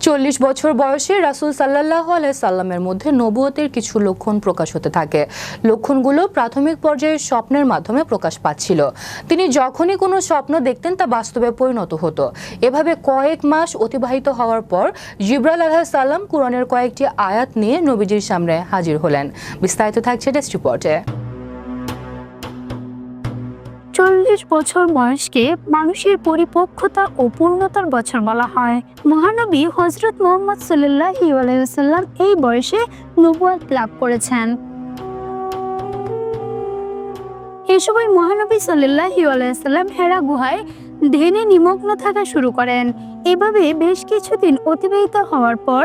40 বছর বয়সে রাসূল সাল্লাল্লাহু আলাইহি সাল্লামের মধ্যে নবুয়তের কিছু লক্ষণ প্রকাশ হতে থাকে। লক্ষণগুলো প্রাথমিক পর্যায়ে স্বপ্নের মাধ্যমে প্রকাশ পাচ্ছিল। তিনি যখনই কোনো স্বপ্ন দেখতেন তা বাস্তবে পরিণত হতো। এভাবে কয়েক মাস অতিবাহিত হওয়ার পর জিবরাইল আলাইহিস সালাম কুরআনের কয়েকটি আয়াত নিয়ে নবীজির সামনে হাজির হলেন। বিস্তারিত থাকছে ডেস্ক রিপোর্টে। 40 বছর বয়সকে মানুষের পরিপক্কতা ও পূর্ণতার বছর বলা হয়। মহানবী হযরত মুহাম্মদ সাল্লাল্লাহু আলাইহি ওয়াসাল্লাম এই বয়সে নবুয়ত লাভ করেছেন। এই সময় মহানবী সাল্লাল্লাহু আলাইহি ওয়াসাল্লাম হেরা গুহায় ধ্যানে নিমগ্ন থাকা শুরু করেন। এভাবে বেশ কিছুদিন অতিবাহিত হওয়ার পর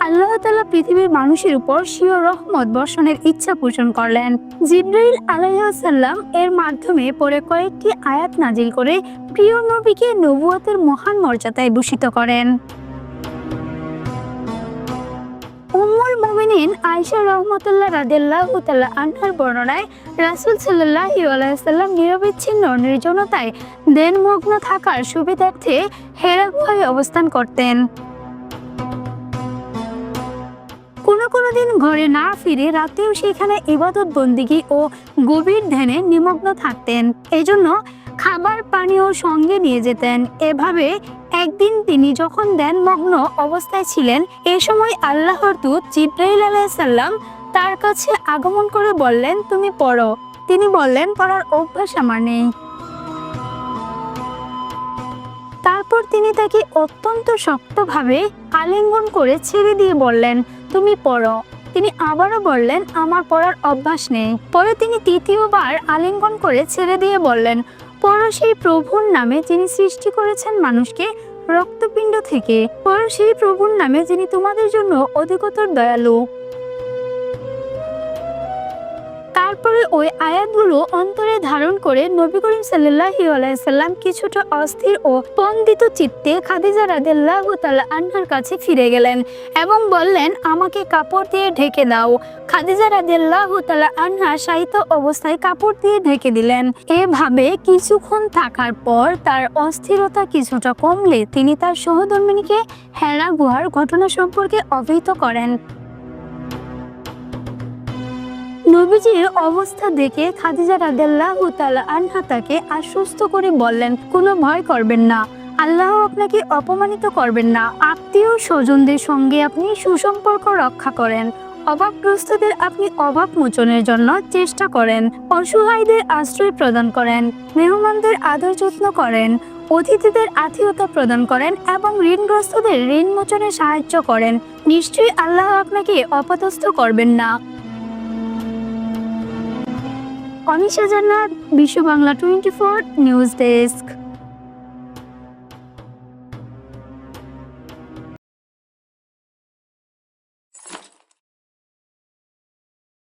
আল্লাহ তাআলা পৃথিবীর মানুষের উপর স্বীয় রহমত বর্ষণের ইচ্ছা পোষণ করলেন। জিবরাইল আলাইহিস সালাম এর মাধ্যমে পরে কয়েকটি আয়াত নাজিল করে প্রিয় নবীকে নবুয়তের মহান মর্যাদায় ভূষিত করেন। উম্মুল মুমিনিন আয়েশা রাহমাতুল্লাহ রাদিয়াল্লাহু তাআলা আনহার বর্ণনায় রাসূল সাল্লাল্লাহু আলাইহি ওয়াসাল্লাম নিরবিচ্ছিন্ন নির্জনতায় ধ্যানমগ্ন থাকার সুবিধার্থে হেরা গুহায় অবস্থান করতেন। কোনো দিন ঘরে না ফিরে রাতেও সেখানে ইবাদত বন্দিগি ও গভীর ধ্যানে নিমগ্ন থাকতেন। এজন্য খাবার পানীয় সঙ্গে নিয়ে যেতেন। এভাবে একদিন তিনি যখন ধ্যানমগ্ন অবস্থায় ছিলেন, এ সময় আল্লাহর দূত জিবরাইল আলাইহিস সালাম তার কাছে আগমন করে বললেন, তুমি পড়ো। তিনি বললেন, পড়ার অভ্যাস আমার নেই। তারপর তিনি তাকে অত্যন্ত শক্তভাবে আলিঙ্গন করে ছেড়ে দিয়ে বললেন, তুমি পড়ো। তিনি আবারও বললেন, আমার পড়ার অভ্যাস নেই। পরে তিনি তৃতীয়বার আলিঙ্গন করে ছেড়ে দিয়ে বললেন, পড়ো সেই প্রভুর নামে যিনি সৃষ্টি করেছেন মানুষকে রক্তপিণ্ড থেকে। পড়ো সেই প্রভুর নামে যিনি তোমাদের জন্য অধিকতর দয়ালু। তারপরে ওই আয়াতগুলো অন্তরে ধারণ করে নবী করিম সাল্লাল্লাহু আলাইহি সাল্লাম কিছুটা অস্থির ও স্পন্দিত চিত্তে খাদিজা রাদিয়াল্লাহু তাআলা আনহার কাছে ফিরে গেলেন এবং বললেন, আমাকে কাপড় দিয়ে ঢেকে দাও। খাদিজা রাদিয়াল্লাহু তাআলা আনহা শায়িত অবস্থায় কাপড় দিয়ে ঢেকে দিলেন। এভাবে কিছুক্ষণ থাকার পর তার অস্থিরতা কিছুটা কমলে তিনি তার সহধর্মিণীকে হেরা গুহার ঘটনা সম্পর্কে অবহিত করেন। নবীজির অবস্থা দেখে খাদিজা রাদিয়াল্লাহু তাআলা আনহা তাকে আশ্বস্ত করে বললেন, কোনো ভয় করবেন না, আল্লাহ আপনাকে অপমানিত করবেন না। আত্মীয় স্বজনদের সঙ্গে আপনি সুসম্পর্ক রক্ষা করেন, অভাবগ্রস্তদের আপনি অভাব মোচনের জন্য চেষ্টা করেন, অসহায়দের আশ্রয় প্রদান করেন, মেহমানদের আদর যত্ন করেন, অতিথিদের আতিথ্যতা প্রদান করেন এবং ঋণগ্রস্তদের ঋণ মোচনে সাহায্য করেন। নিশ্চয়ই আল্লাহ আপনাকে অপদস্থ করবেন না। অনিশা জান্নাত, বিশ্ব বাংলা 24 নিউজ ডেস্ক।